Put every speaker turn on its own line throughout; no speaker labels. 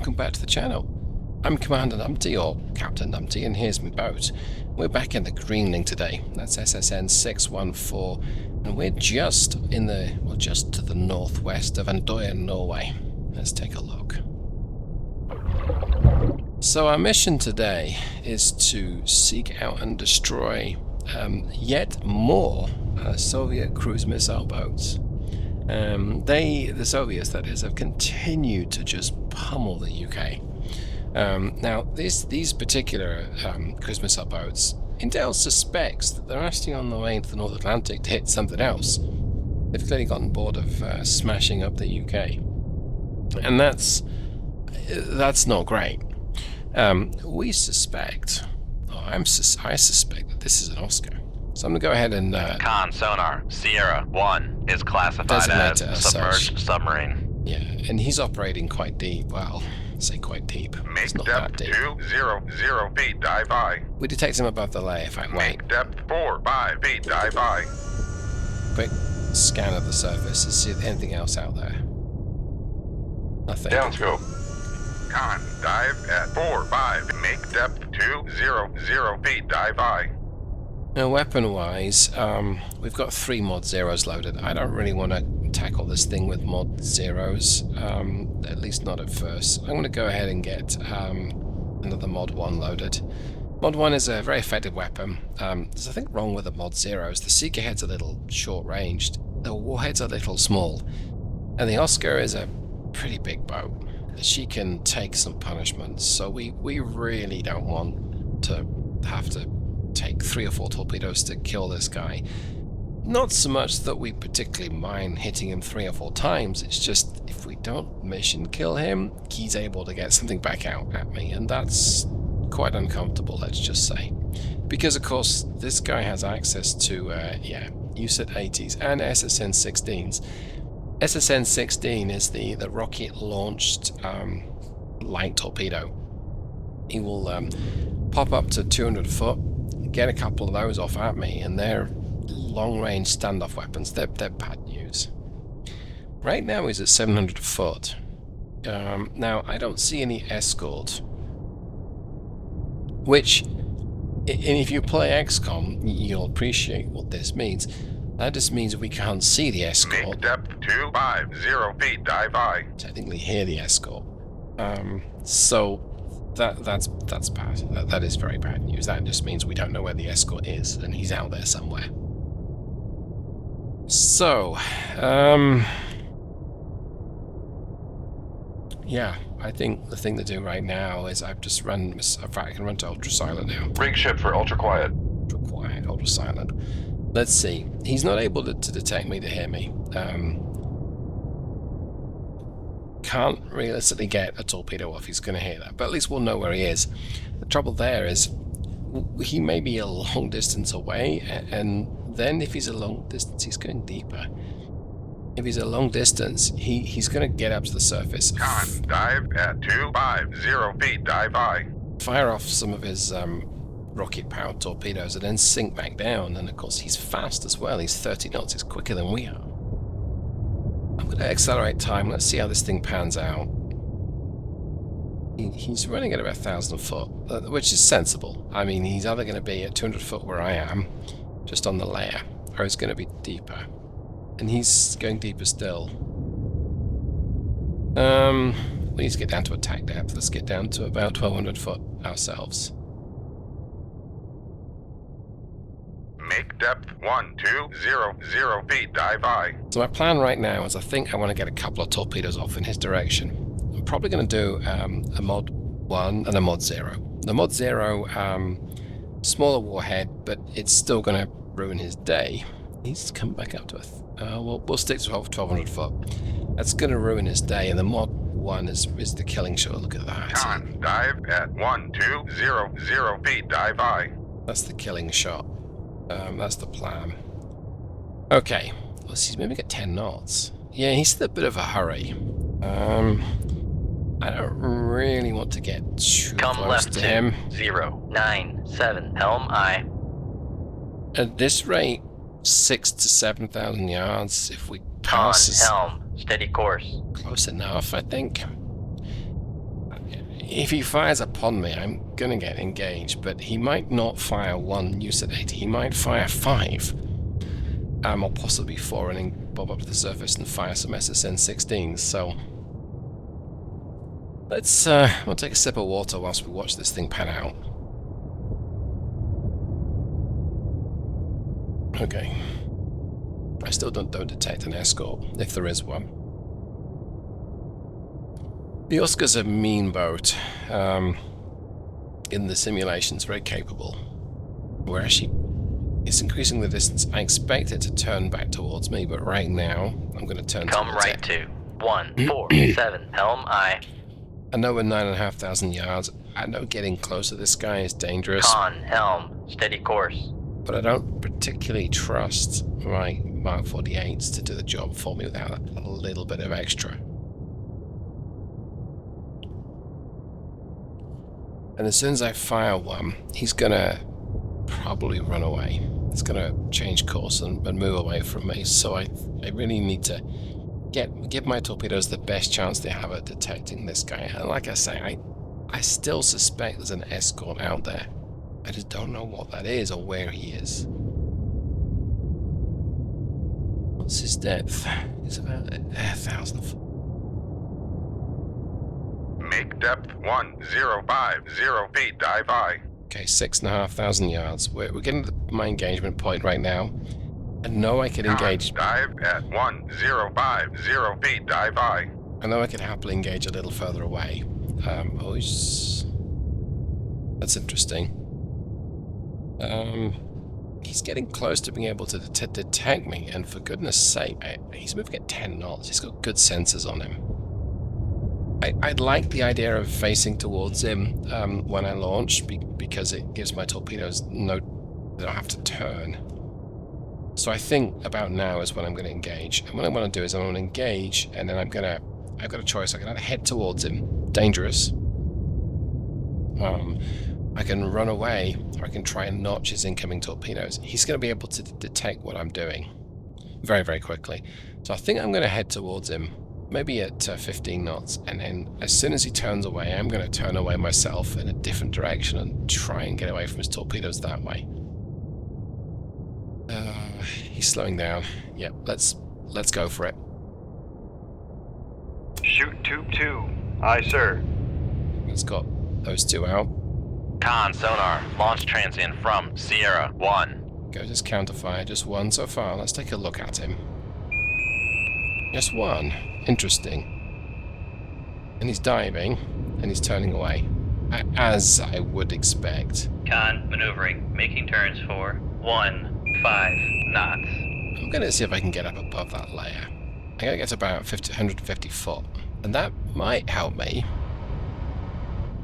welcome back to the channel. I'm Commander Numpty, or Captain Numpty, and here's my boat. We're back in the Greenling today. That's SSN 614, and we're just in the, well, just to the northwest of Andoya, Norway. Let's take a look. So our mission today is to seek out and destroy yet more Soviet cruise missile boats. The Soviets, that is, have continued to just pummel the UK. Now, these particular cruise missile boats, Intel suspects that they're actually on the way into the North Atlantic to hit something else. They've clearly gotten bored of smashing up the UK, and that's not great. We suspect, I suspect that this is an Oscar. So I'm going to go ahead and...
Con sonar, Sierra 1 is classified as submerged submarine.
Yeah, and he's operating quite deep. Well, say quite deep.
Make depth 200 feet, dive by.
We detect him above the layer. In fact, wait.
Make depth 5 feet, dive by.
Quick scan of the surface to see if anything else out there. Nothing.
Downscope. Con, dive at 5. Make depth 200 feet, dive by.
Now, weapon-wise, we've got 3 mod zeros loaded. I don't really want to tackle this thing with mod zeros, at least not at first. I'm going to go ahead and get another mod 1 loaded. Mod 1 is a very effective weapon. There's nothing wrong with the mod zeros. The Seeker head's a little short-ranged. The warhead's a little small. And the Oscar is a pretty big boat. She can take some punishments, so we really don't want to have to take 3 or 4 torpedoes to kill this guy. Not so much that we particularly mind hitting him 3 or 4 times, it's just if we don't mission kill him, he's able to get something back out at me, and that's quite uncomfortable, let's just say. Because of course this guy has access to USS 80s and SSN 16s. SSN 16 is the rocket launched light torpedo. He will pop up to 200 foot, get a couple of those off at me, and they're long-range standoff weapons. They're bad news. Right now he's at 700 foot. Now, I don't see any escort, which, and if you play XCOM, you'll appreciate what this means. That just means we can't see the escort.
Make depth 250 feet, dive by.
Technically hear the escort. So that's bad. That is very bad news. That just means we don't know where the escort is, and he's out there somewhere. So, yeah, I think the thing to do right now is I've just run. In fact, I can run to ultra silent now.
Rig ship for ultra quiet.
Ultra quiet, ultra silent. Let's see. He's not able to detect me, to hear me. Can't realistically get a torpedo off. He's going to hear that, but at least we'll know where he is. The trouble there is he may be a long distance away, and then if he's a long distance, he's going deeper. If he's a long distance, he's going to get up to the surface.
Con, dive at 250 feet, dive by.
Fire off some of his rocket-powered torpedoes and then sink back down, and of course he's fast as well. He's 30 knots, he's quicker than we are. I'm going to accelerate time. Let's see how this thing pans out. He's running at about 1,000 foot, which is sensible. I mean, he's either going to be at 200 foot where I am, just on the layer, or he's going to be deeper. And he's going deeper still. We need to get down to attack depth. Let's get down to about 1,200 foot ourselves.
Make depth 1200 feet, dive by.
So my plan right now is I think I want to get a couple of torpedoes off in his direction. I'm probably going to do a mod 1 and a mod 0. The mod 0, smaller warhead, but it's still going to ruin his day. He's come back up to we'll stick to 1,200 foot. That's going to ruin his day, and the mod 1 is the killing shot. Look at that.
Con, dive at 1200 feet, dive by.
That's the killing shot. That's the plan. Okay, let's see, he's moving at 10 knots. Yeah, he's in a bit of a hurry. I don't really want to get too close to him.
097, helm I.
At this rate, 6,000 to 7,000 yards. If we pass,
helm, steady course.
Close enough, I think. if he fires upon me, I'm going to get engaged, but he might not fire one USS, he might fire 5. Or possibly 4, and then bob up to the surface and fire some SSN-16s, so... Let's, we'll take a sip of water whilst we watch this thing pan out. Okay. I still don't detect an escort, if there is one. The Oscar's a mean boat. In the simulations, very capable. We're actually... It's increasing the distance. I expect it to turn back towards me, but right now, I'm going to turn
Come
towards
right
it.
to 147, helm aye.
I know we're 9,500 yards. I know getting close to this guy is dangerous.
Con, helm, steady course.
But I don't particularly trust my Mark 48s to do the job for me without a little bit of extra. And as soon as I fire one, he's gonna probably run away. It's gonna change course and move away from me. So I really need to give my torpedoes the best chance they have at detecting this guy. And like I say, I still suspect there's an escort out there. I just don't know what that is or where he is. What's his depth? It's about 1,000 feet.
Make depth 1050 feet, dive high.
Okay, 6,500 yards. We're getting to my engagement point right now. I know I could engage.
Dive at 1050 feet, dive high.
I know I could happily engage a little further away. That's interesting. He's getting close to being able to detect me, and for goodness sake, he's moving at 10 knots. He's got good sensors on him. I'd like the idea of facing towards him when I launch, because it gives my torpedoes they don't have to turn. So I think about now is when I'm going to engage. And what I want to do is I'm going to engage, and then I've got a choice. I can either head towards him, dangerous. I can run away, or I can try and notch his incoming torpedoes. He's going to be able to detect what I'm doing very, very quickly. So I think I'm going to head towards him, maybe at 15 knots, and then as soon as he turns away, I'm going to turn away myself in a different direction and try and get away from his torpedoes that way. He's slowing down. Yep, let's go for it.
Shoot tube 2. Aye, sir.
Let's got those two out.
Con, sonar, launch transient from Sierra 1.
Go just counterfire, just one so far. Let's take a look at him. Just one. Interesting. And he's diving, and he's turning away, as I would expect.
Con, maneuvering, making turns for 15 knots.
I'm going to see if I can get up above that layer. I gotta get to about 150 foot, and that might help me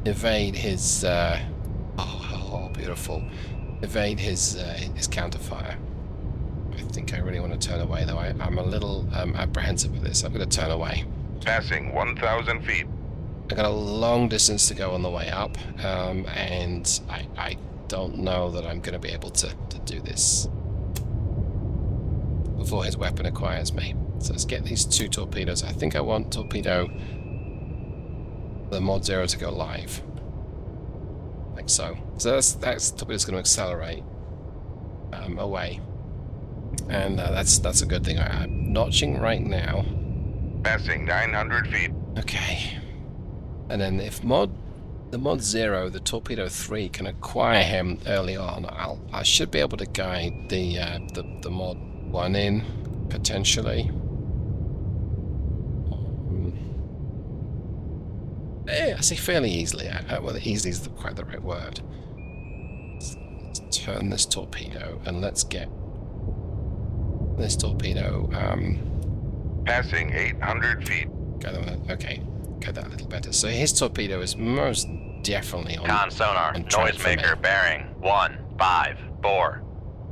evade his. Oh, beautiful! Evade his counterfire. I think I really want to turn away, though. I'm a little apprehensive with this. I'm going to turn away.
Passing 1,000 feet.
I got a long distance to go on the way up, and I don't know that I'm going to be able to do this before his weapon acquires me. So let's get these two torpedoes. I think I want torpedo the Mod 0 to go live. Like so. So that's torpedo's going to accelerate away. And that's a good thing. I'm notching right now.
Passing 900 feet.
Okay. And then if the Mod 0, the Torpedo 3, can acquire him early on, I should be able to guide the Mod 1 in, potentially. I say fairly easily. Well, easily is quite the right word. Let's turn this torpedo, and let's get this torpedo.
Passing 800 feet.
Okay, got that a little better. So his torpedo is most definitely on.
Con, sonar, noisemaker, bearing 154.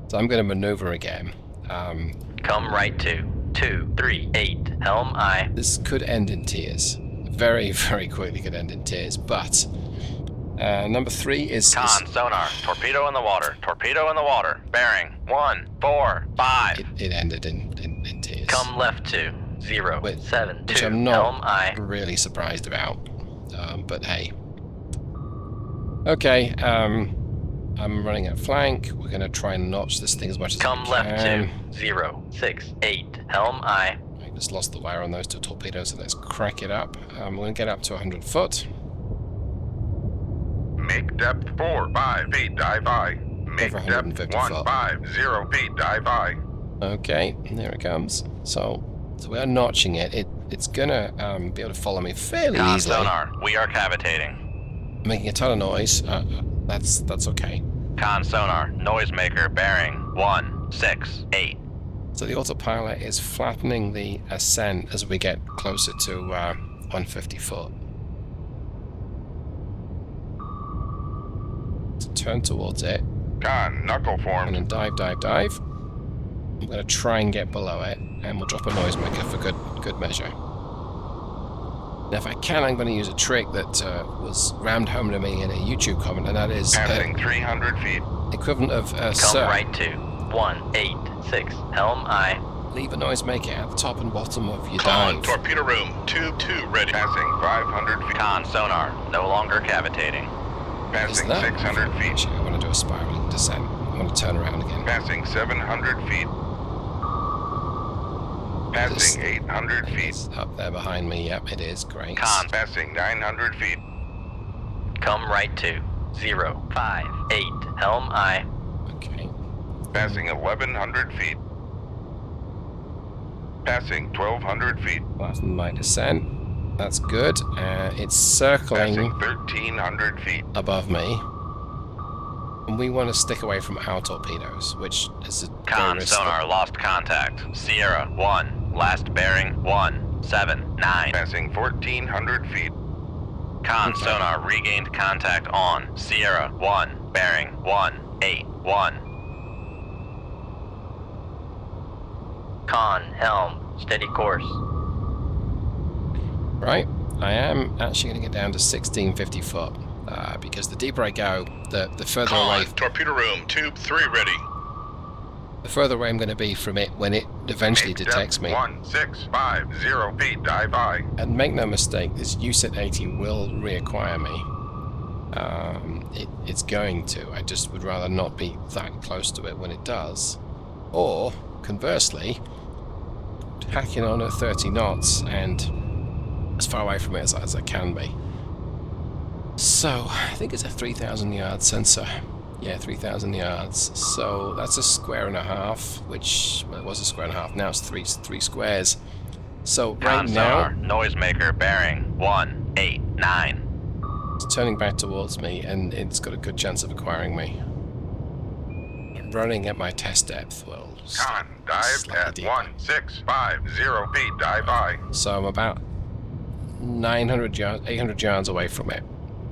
So I'm going to maneuver again.
Come right to 238, helm aye.
This could end in tears. Very, very quickly could end in tears, but number 3 is...
Con, sonar, torpedo in the water, bearing 145.
It ended in tears.
Come left to 072,
which I'm not
helm aye.
really surprised about, but hey. Okay, I'm running at flank. We're going to try and notch this thing as much as we can.
Come left to 068. Helm aye.
I just lost the wire on those 2 torpedoes, so let's crack it up. We're going to get up to 100 foot.
Make depth 4-5 feet, dive I. Make
Over
depth
150 foot.
150 feet, dive I.
Okay, there it comes. So we are notching it. It's gonna be able to follow me fairly
Con
easily.
sonar, we are cavitating.
Making a ton of noise. That's okay.
Con sonar, noisemaker bearing 168.
So the autopilot is flattening the ascent as we get closer to 150 foot. So turn towards it,
Con, knuckle
and
formed.
then dive, dive, dive. I'm going to try and get below it, and we'll drop a noisemaker for good measure. Now, if I can, I'm going to use a trick that was rammed home to me in a YouTube comment, and that is
Passing 300 feet.
equivalent of
Come
sir,
right to 186. Helm aye.
leave a noisemaker at the top and bottom of your
Con,
dive.
torpedo room, tube 2 ready. Passing 500 feet.
Con sonar, no longer cavitating.
Is
Passing
that?
600 feet.
Actually, I want to do a spiraling descent. I want to turn around again.
Passing 700 feet. Passing 800 feet.
It's up there behind me. Yep, it is. Great.
Con,
Passing 900 feet.
Come right to 058. Helm aye.
Okay.
Passing 1100 feet. Passing 1200 feet.
Flatten my descent. That's good. It's circling
Passing 1300 feet.
above me. And we want to stick away from our torpedoes, which is a very
con
risky.
sonar, lost contact. Sierra 1, last bearing 179.
Passing 1400 feet.
Con
Okay.
sonar, regained contact on Sierra 1, bearing 181.
Con helm. Steady course.
Right. I am actually going to get down to 1650 foot. Because the deeper I go, the further away.
torpedo room, tube 3 ready.
The further away I'm going to be from it when it eventually
Make
detects
depth
me.
1650 feet, dive I.
And make no mistake, this USET 80 will reacquire me. It's going to. I just would rather not be that close to it when it does. Or, conversely, hacking on at 30 knots and as far away from it as I can be. So, I think it's a 3,000 yard sensor. Yeah, 3,000 yards. So that's a square and a half, which well, it was a square and a half. Now it's three squares. So right
Con
now
sonar, noisemaker bearing 189.
it's turning back towards me, and it's got a good chance of acquiring me. I'm running at my test depth. Well,
Con, dive
slightly
at
deeper.
1650 feet, dive I.
So I'm about 900 yards, 800 yards away from it.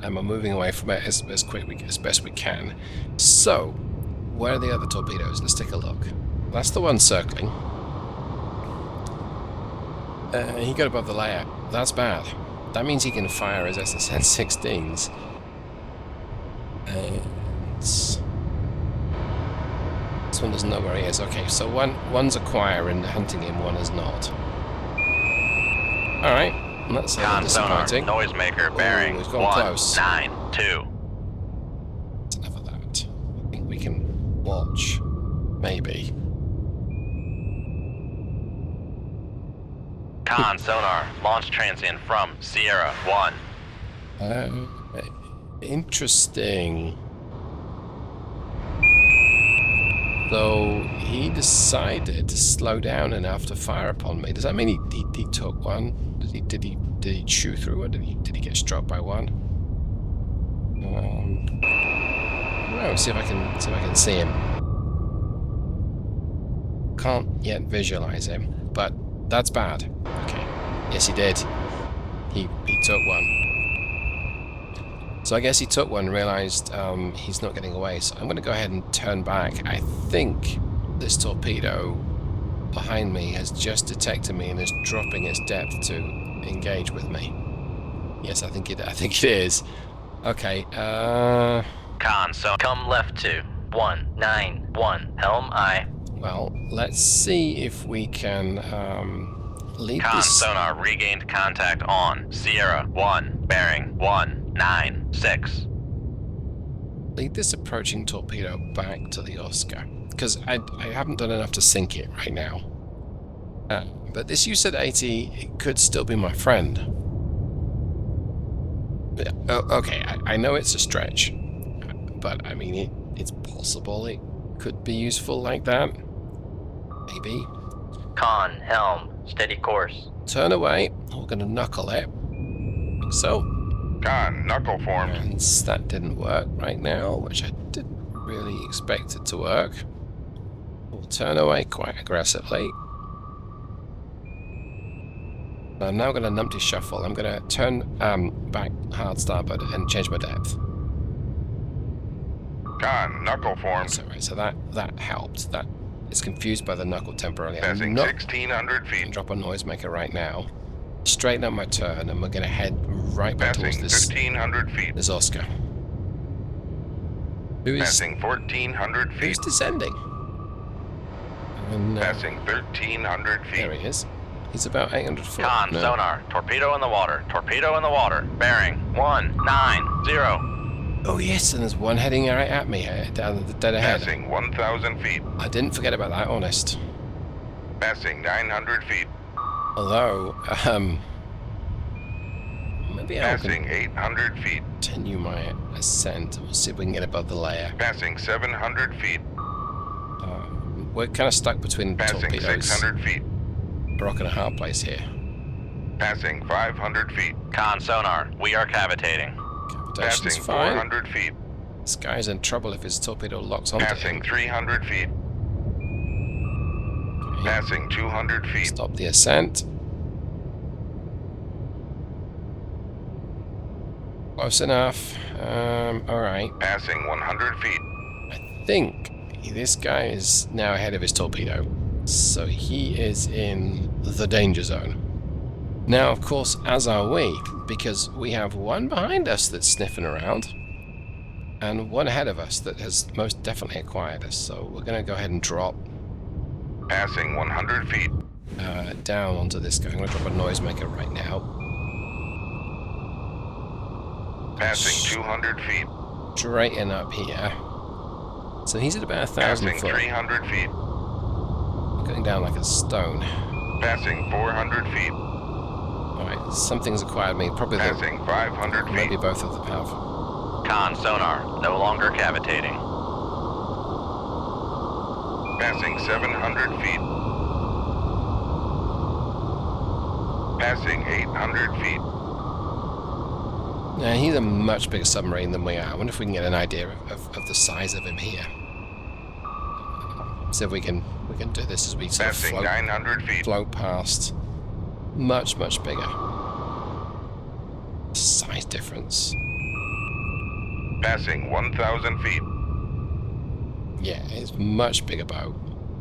And we're moving away from it as best we can. So, where are the other torpedoes? Let's take a look. That's the one circling. He got above the layout. That's bad. That means he can fire his SSN-16s. This one doesn't know where he is. Okay, so one's acquiring, hunting him, one is not. Alright. That's
Con sonar,
disappointing.
noisemaker bearing
we've gone close.
192.
That's enough of that. I think we can watch. Maybe.
Con sonar, launch transient from Sierra 1.
Interesting. Though he decided to slow down enough to fire upon me. Does that mean he took one? Did he chew through it? Did he get struck by one? I don't know. See if I can see him. Can't yet visualize him, but that's bad. Okay. Yes, he did. He took one. So I guess he took one, realized he's not getting away. So I'm going to go ahead and turn back. I think this torpedo behind me has just detected me and is dropping its depth to engage with me. Yes, I think it is. Okay.
Con sonar,
Come left to 191. Helm aye.
Well, let's see if we can lead
con
this.
sonar, regained contact on Sierra 1, bearing 196.
lead this approaching torpedo back to the Oscar, because I haven't done enough to sink it right now. But this USS 80 it could still be my friend. Okay, I know it's a stretch, but I mean it's possible it could be useful like that. Maybe.
Con, helm, steady course.
Turn away. We're going to knuckle it. Like so.
Con, knuckle formed.
And that didn't work right now, which I didn't really expect it to work. We'll turn away quite aggressively. I'm now going to numpty shuffle. I'm going to turn back hard starboard and change my depth.
Con, knuckle formed.
So that helped. That is confused by the knuckle temporarily.
Passing
I'm not
1,600
going
feet.
to drop a noisemaker right now. Straighten up my turn, and we're going to head right back
Passing
towards this
1,500 feet.
Oscar. Who is
Passing 1,400 feet.
who's descending? And,
Passing 1,300 feet.
there he is. He's about 800 foot.
Con,
No.
sonar. Torpedo in the water. Torpedo in the water. Bearing 190.
Oh yes, and there's one heading right at me down the dead ahead.
Passing 1,000 feet.
I didn't forget about that, honest.
Passing 900 feet.
Although, maybe I'll
Passing 800 feet.
continue my ascent. We'll see if we can get above the layer.
Passing 700 feet.
We're kind of stuck between
Passing
torpedoes.
600 feet.
Rock and a hard place here.
Passing 500 feet.
Con, sonar. We are cavitating.
Cavitation's
Passing
fine.
400 feet.
This guy's in trouble if his torpedo locks onto
Passing
him.
300 feet.
Okay.
Passing 200 feet.
Stop the ascent. Close enough. Alright.
Passing 100 feet.
I think this guy is now ahead of his torpedo. So he is in the danger zone. Now, of course, as are we, because we have one behind us that's sniffing around, and one ahead of us that has most definitely acquired us. So we're going to go ahead and drop
Passing 100 feet.
down onto this guy. I'm going to drop a noisemaker right now.
Passing 200 feet.
Straighten up here. So he's at about 1,000
Passing
foot.
300 feet.
Going down like a stone.
Passing 400 feet.
Alright, something's acquired me. Probably the,
Passing 500
maybe
feet.
both of the powerful.
Con, sonar. No longer cavitating.
Passing 700 feet. Passing 800 feet.
Yeah, he's a much bigger submarine than we are. I wonder if we can get an idea of the size of him here. See if we can do this as we sort of
Passing 900 feet.
float past. Much bigger. Size difference.
Passing 1,000 feet.
Yeah, it's much bigger boat.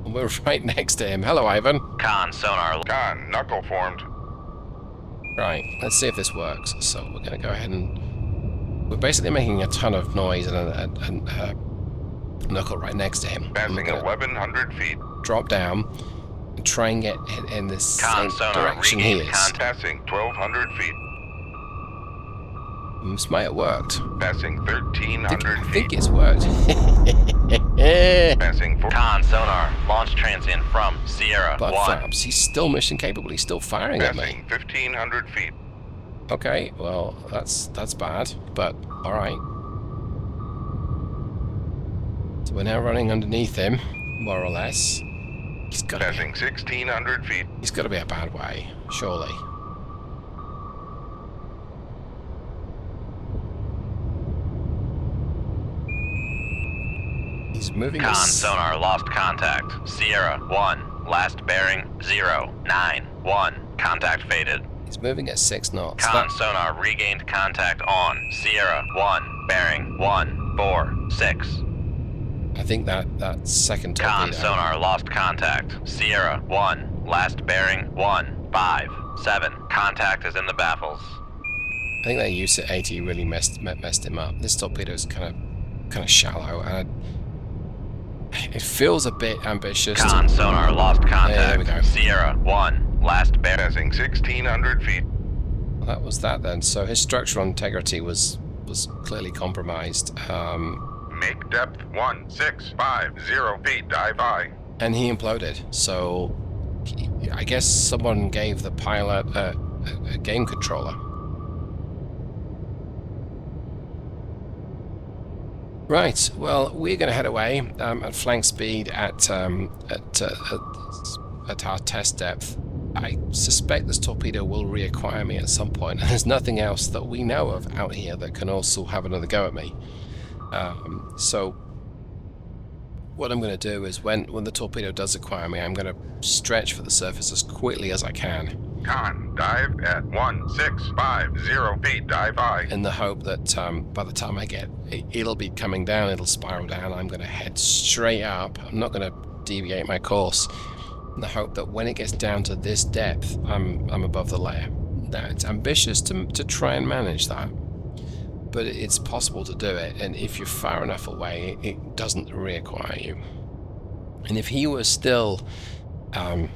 And we're right next to him. Hello, Ivan.
Con, sonar.
Con, knuckle formed.
Right, let's see if this works. So we're going to go ahead and... We're basically making a ton of noise and a knuckle right next to him. And we're
Passing
gonna
1,100 feet.
drop down and try and get in this
Con,
same
sonar.
direction he
Regain
is.
contact.
Passing 1,200 feet.
This might have worked.
Passing
I
1,300
think
feet.
it's worked.
Passing 4.
Con, sonar. Launch transient from Sierra
But
1.
Fabs, he's still mission capable. He's still firing at me.
Passing 1,500 feet.
Okay, well, that's bad, but alright. So we're now running underneath him, more or less. He's got to
Passing 1,600 feet.
be a bad way, surely. He's moving
Con,
us.
sonar. Lost contact. Sierra 1. Last bearing 091. Contact faded.
He's moving at 6 knots.
Con,
That-
sonar. Regained contact on Sierra 1. Bearing 146.
I think that second
Con,
torpedo.
sonar. Lost contact. Sierra 1. Last bearing 157. Contact is in the baffles.
I think that USS 80 really messed him up. This torpedo is kind of shallow, and it feels a bit ambitious.
Con, sonar. Lost contact.
There we go.
Sierra 1. Last bearing.
Passing 1,600 feet.
Well, that was that then. So his structural integrity was clearly compromised.
Make depth 1650 feet. Dive I.
And he imploded. So I guess someone gave the pilot a game controller. Right. Well, we're going to head away at flank speed at our test depth. I suspect this torpedo will reacquire me at some point, and there's nothing else that we know of out here that can also have another go at me. So what I'm going to do is when the torpedo does acquire me, I'm going to stretch for the surface as quickly as I can.
Con, dive at 1650 feet. Dive I.
In the hope that by the time I get, it'll be coming down, it'll spiral down, I'm going to head straight up. I'm not going to deviate my course. In the hope that when it gets down to this depth, I'm above the layer. Now, it's ambitious to try and manage that, but it's possible to do it, and if you're far enough away, it doesn't reacquire you. And if he was still a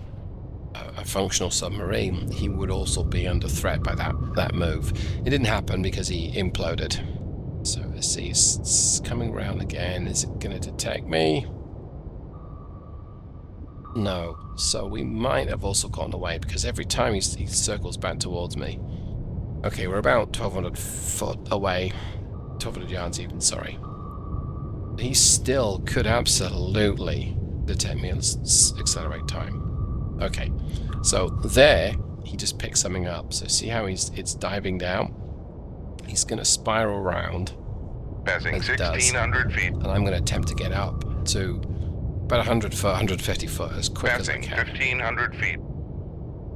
functional submarine, he would also be under threat by that move. It didn't happen because he imploded. So let's see, it's coming around again. Is it going to detect me? No. So we might have also gotten away because every time he circles back towards me. Okay, we're about 1,200 foot away. 1,200 yards even, sorry. He still could absolutely detect me and accelerate time. Okay, so there, he just picked something up. So see how it's diving down? He's going to spiral around.
Passing 1,600 feet.
And I'm going to attempt to get up to about 100 foot, 150 foot as quick as I
Passing
can.
1,500 feet.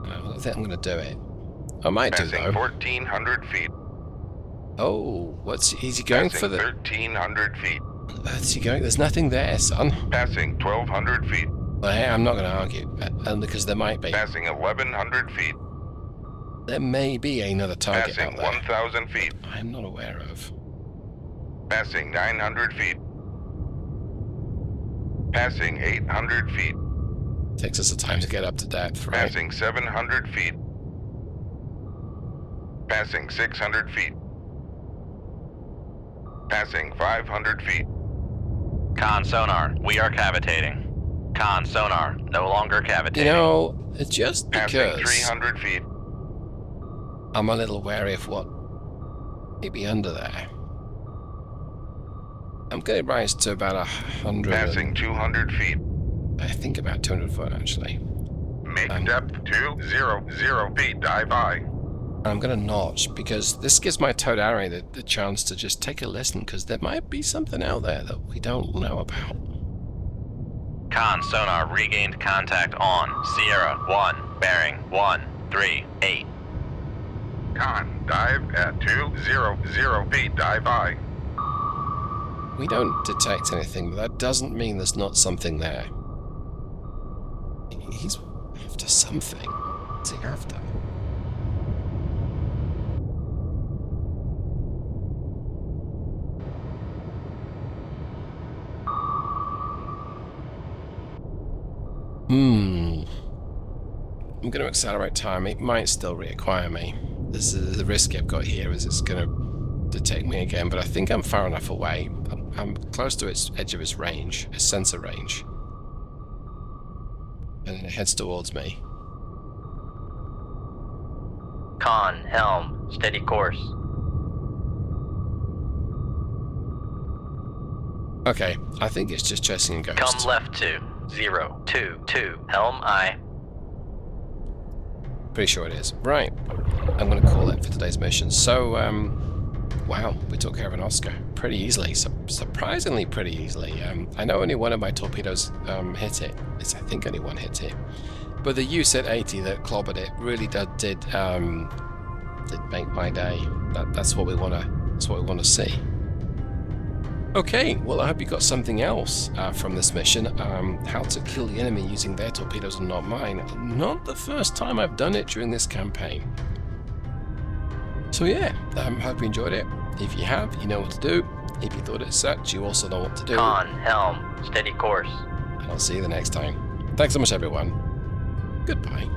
I don't think I'm going to do it. I might do,
Passing
though.
1,400 feet.
Oh, is he going
Passing
for the...
1,300 feet.
Where's he going? There's nothing there, son.
Passing 1,200 feet.
Well, hey, I'm not going to argue, because there might be.
Passing 1,100 feet.
There may be another target
Passing
out there.
1,000 feet.
I'm not aware of.
Passing 900 feet. Passing 800 feet.
Takes us a time to get up to depth, right?
Passing 700 feet. Passing 600 feet. Passing 500 feet.
Con sonar, we are cavitating. Con sonar, no longer cavitating.
You know, just
Passing
because
300 feet.
I'm a little wary of what may be under there, I'm going to rise to about 100.
Passing 200 feet.
I think about 200 foot, actually.
Make depth 200 feet. Dive I.
I'm going to notch, because this gives my Todari the chance to just take a listen, because there might be something out there that we don't know about.
Con sonar regained contact on Sierra 1, bearing 138.
Con, dive at 200 feet. Dive I.
We don't detect anything, but that doesn't mean there's not something there. He's after something. What's he after? I'm going to accelerate time. It might still reacquire me. This is the risk I've got here, is it's going to detect me again, but I think I'm far enough away. I'm close to its edge of its range, its sensor range. And then it heads towards me.
Con, helm, steady course.
Okay, I think it's just chasing a ghost.
Come left to 022, helm I.
Pretty sure it is. Right, I'm going to call it for today's mission. So, wow, we took care of an Oscar pretty easily, surprisingly pretty easily. I know only one of my torpedoes hit it. It's, I think, only one hit it. But the USET 80 that clobbered it really did make my day. That's what we want to see. Okay, well, I hope you got something else from this mission. How to kill the enemy using their torpedoes and not mine. Not the first time I've done it during this campaign. So yeah, hope you enjoyed it. If you have, you know what to do. If you thought it sucked, you also know what to do.
Con, helm, steady course.
And I'll see you the next time. Thanks so much, everyone. Goodbye.